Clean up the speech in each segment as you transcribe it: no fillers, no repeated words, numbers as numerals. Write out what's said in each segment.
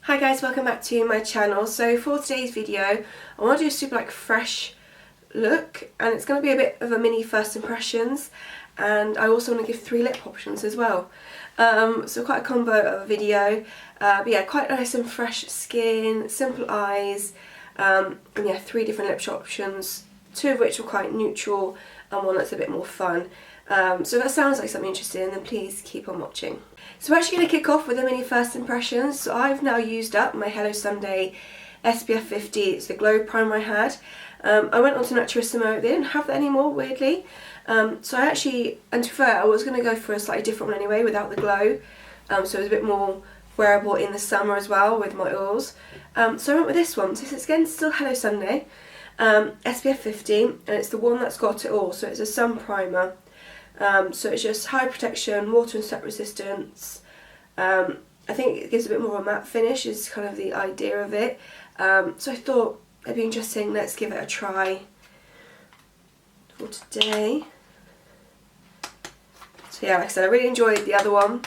Hi guys, welcome back to my channel. So for today's video, I want to do a super fresh look, and it's going to be a bit of a mini first impressions, and I also want to give 3 lip options as well. So quite a combo of a video, but yeah, quite nice and fresh skin, simple eyes, and yeah, 3 different lip options, 2 of which are quite neutral and 1 that's a bit more fun. So if that sounds like something interesting, then please keep on watching. So we're actually going to kick off with a mini first impressions. So I've now used up my Hello Sunday SPF 50, it's the glow primer I had. I went on to Natuer, they didn't have that anymore, weirdly. So I actually, and to be fair, I was going to go for a slightly different one anyway, without the glow. So it was a bit more wearable in the summer as well, with my oils. So I went with this one. So this is again still Hello Sunday, SPF 50, and it's the one that's got it all. So it's a sun primer. So it's just high protection, water and sweat resistance. I think it gives a bit more of a matte finish is kind of the idea of it. So I thought it'd be interesting, let's give it a try for today. So yeah, like I said, I really enjoyed the other one.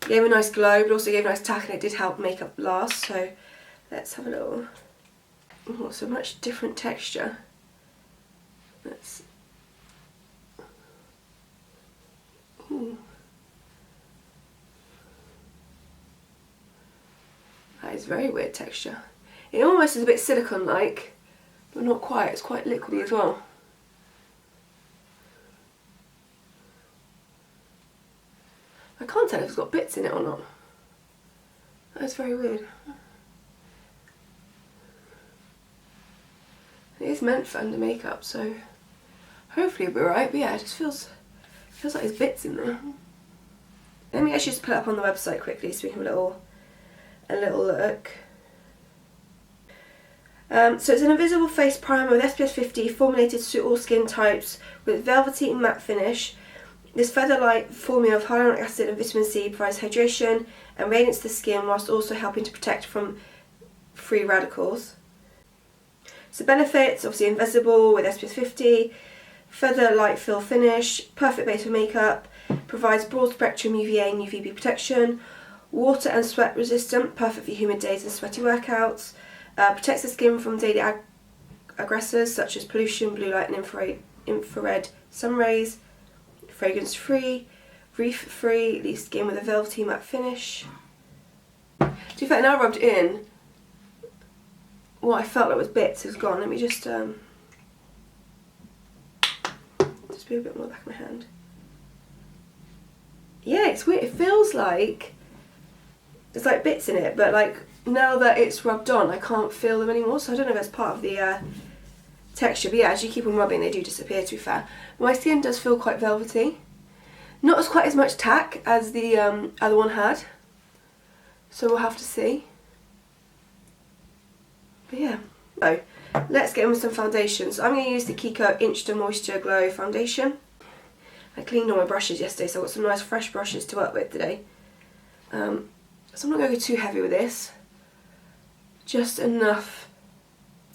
Gave a nice glow, but also gave a nice tack, and it did help makeup last. So let's have a little. Oh, so much different texture. Let's. Ooh. That is very weird texture. It almost is a bit silicone-like, but not quite. It's quite liquidy as well. I can't tell if it's got bits in it or not. That's very weird. It is meant for under makeup, so hopefully it'll be alright, but yeah, it just feels like there's bits in there. Let me actually just put it up on the website quickly so we can have a little look. So it's an invisible face primer with SPF 50, formulated to suit all skin types, with velvety matte finish. This feather-like formula of hyaluronic acid and vitamin C provides hydration and radiance to the skin, whilst also helping to protect from free radicals. So benefits, obviously invisible with SPF 50, feather light fill finish, perfect base for makeup, provides broad spectrum UVA and UVB protection, water and sweat resistant, perfect for humid days and sweaty workouts, protects the skin from daily aggressors such as pollution, blue light and infrared sun rays, fragrance free, reef free, leaves skin with a velvety matte finish. To be fair, now rubbed in, what I felt like was bits is gone. Let me just be a bit more back of my hand. Yeah, it's weird. It feels like there's like bits in it, but like now that it's rubbed on, I can't feel them anymore. So I don't know if that's part of the texture. But yeah, as you keep on rubbing, they do disappear. To be fair, my skin does feel quite velvety. Not as quite as much tack as the other one had. So we'll have to see. But yeah, so let's get in with some foundation. So I'm going to use the Kiko Insta Moisture Glow Foundation. I cleaned all my brushes yesterday, so I've got some nice fresh brushes to work with today. So I'm not going to go too heavy with this. Just enough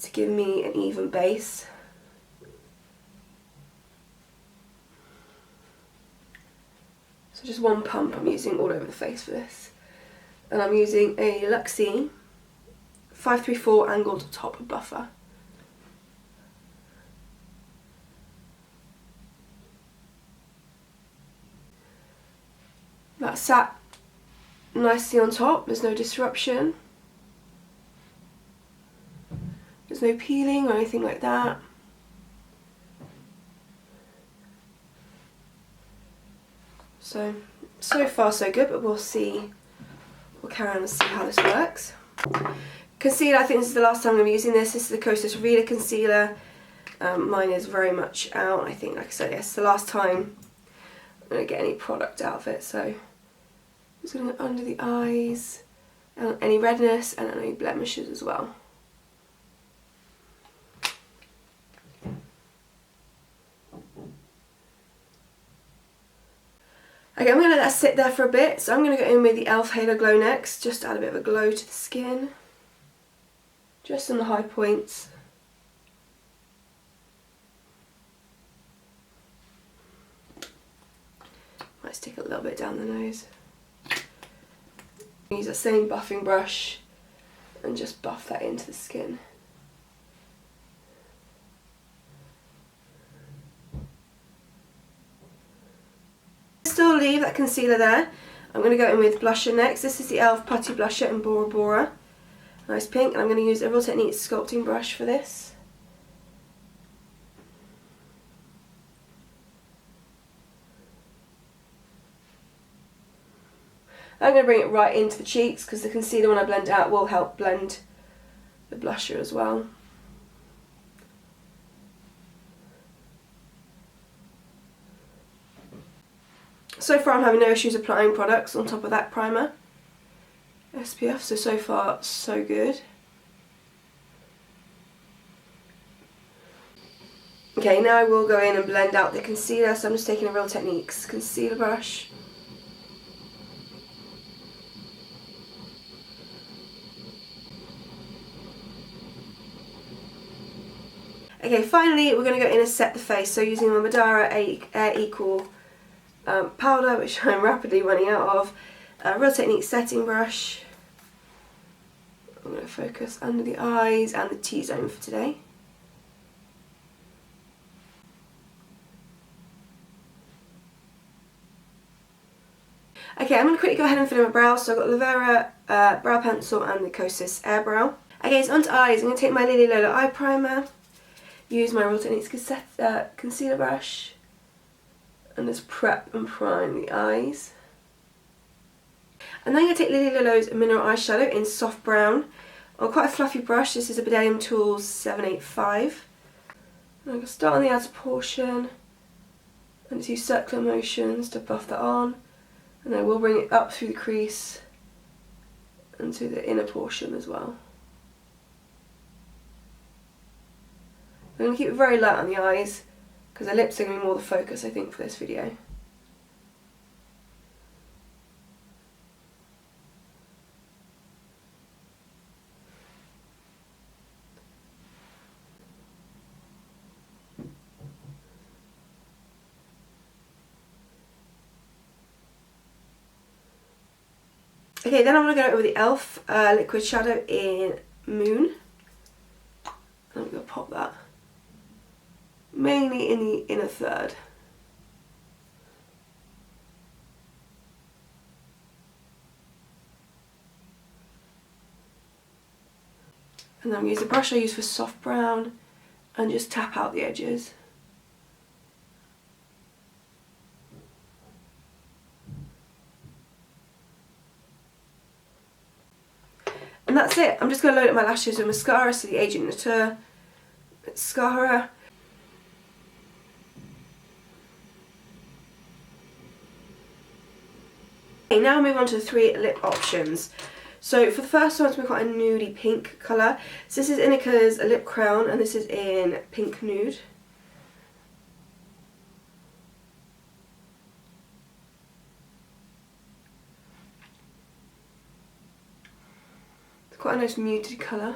to give me an even base. So just one pump I'm using all over the face for this. And I'm using a Luxie 534 angled top buffer. That sat nicely on top, there's no disruption. There's no peeling or anything like that. So far so good, but we'll carry on and see how this works. Concealer, I think this is the last time I'm using this. This is the Kosas Reader Concealer. Mine is very much out. I think, like I said, yes, the last time I'm going to get any product out of it. So I'm just going to go under the eyes, and any redness and any blemishes as well. Okay, I'm going to let that sit there for a bit. So I'm going to go in with the e.l.f. Halo Glow next, just to add a bit of a glow to the skin. Just on the high points. Might stick a little bit down the nose. Use that same buffing brush and just buff that into the skin. Still leave that concealer there. I'm going to go in with blusher next. This is the e.l.f. Putty blusher in Bora. Nice pink, and I'm going to use a Real Technique sculpting brush for this. I'm going to bring it right into the cheeks because the concealer, when I blend it out, will help blend the blusher as well. So far I'm having no issues applying products on top of that primer. SPF, so far so good. Okay, now I will go in and blend out the concealer, so I'm just taking a Real Techniques concealer brush. Okay, finally we're going to go in and set the face, so using my Madara Air Equal powder, which I'm rapidly running out of, Real Technique setting brush. I'm going to focus under the eyes and the T-zone for today. Okay, I'm going to quickly go ahead and fill in my brows. So I've got Lavera brow pencil and the Kosas Air Brow. Okay, so onto eyes. I'm going to take my Lolo eye primer, use my Real Techniques concealer brush, and just prep and prime the eyes. And then I'm going to take Lolo's mineral eyeshadow in soft brown on quite a fluffy brush. This is a Benecos Tools 785. And I'm going to start on the outer portion and just use circular motions to buff that on. And I will bring it up through the crease and to the inner portion as well. I'm going to keep it very light on the eyes because the lips are going to be more the focus, I think, for this video. Okay, then I'm going to go over the e.l.f. liquid shadow in Moon. I'm going to pop that mainly in the inner third. And then I'm going to use the brush I use for soft brown and just tap out the edges. And that's it. I'm just going to load up my lashes with mascara, so the Agent Natuer mascara. Okay, now move on to the 3 lip options. So for the first one, it's quite a nudie pink colour. So this is Inika's lip crown, and this is in pink nude. Quite a nice muted colour.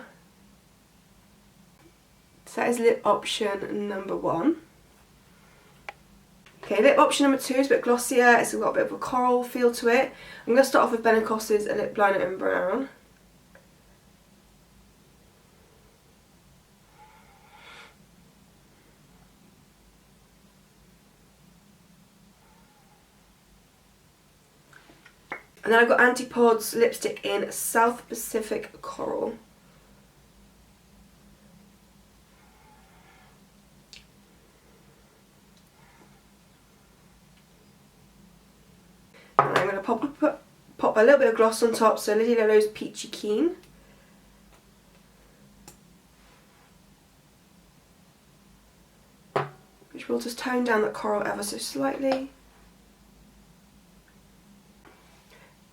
So that is lip option number 1. Okay, lip option number 2 is a bit glossier. It's got a bit of a coral feel to it. I'm going to start off with Benecos' lip liner in brown. And then I've got Antipodes lipstick in South Pacific Coral. And I'm going to pop a little bit of gloss on top, so Lolo's Peachy Keen. Which will just tone down the coral ever so slightly.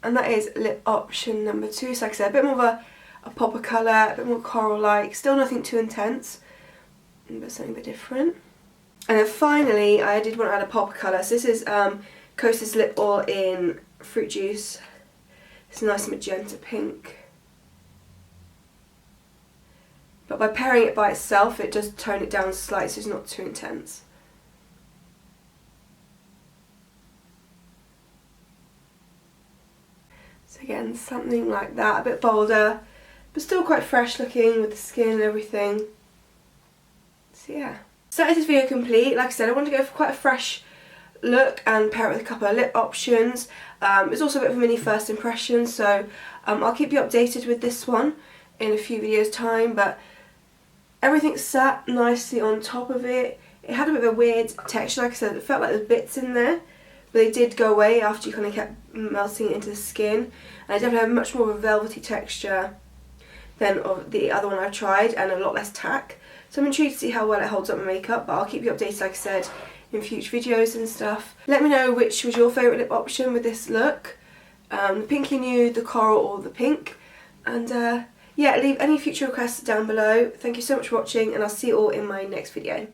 And that is lip option number 2. So like I said, a bit more of a pop of colour, a bit more coral-like. Still nothing too intense, but something a bit different. And then finally, I did want to add a pop of colour. So this is Kosas Lip Oil in Fruit Juice. It's a nice magenta pink. But by pairing it by itself, it does tone it down slightly, so it's not too intense. So again, something like that, a bit bolder, but still quite fresh looking with the skin and everything. So yeah. So that is this video complete. Like I said, I want to go for quite a fresh look and pair it with a couple of lip options. It's also a bit of a mini first impression, so I'll keep you updated with this one in a few videos time, but everything sat nicely on top of it. It had a bit of a weird texture, like I said, it felt like there's bits in there, but they did go away after you kind of kept melting it into the skin, and it definitely had much more of a velvety texture than of the other one I've tried, and a lot less tack. So I'm intrigued to see how well it holds up my makeup, but I'll keep you updated, like I said, in future videos and stuff. Let me know which was your favourite lip option with this look. The pinky nude, the coral or the pink. And yeah, leave any future requests down below. Thank you so much for watching, and I'll see you all in my next video.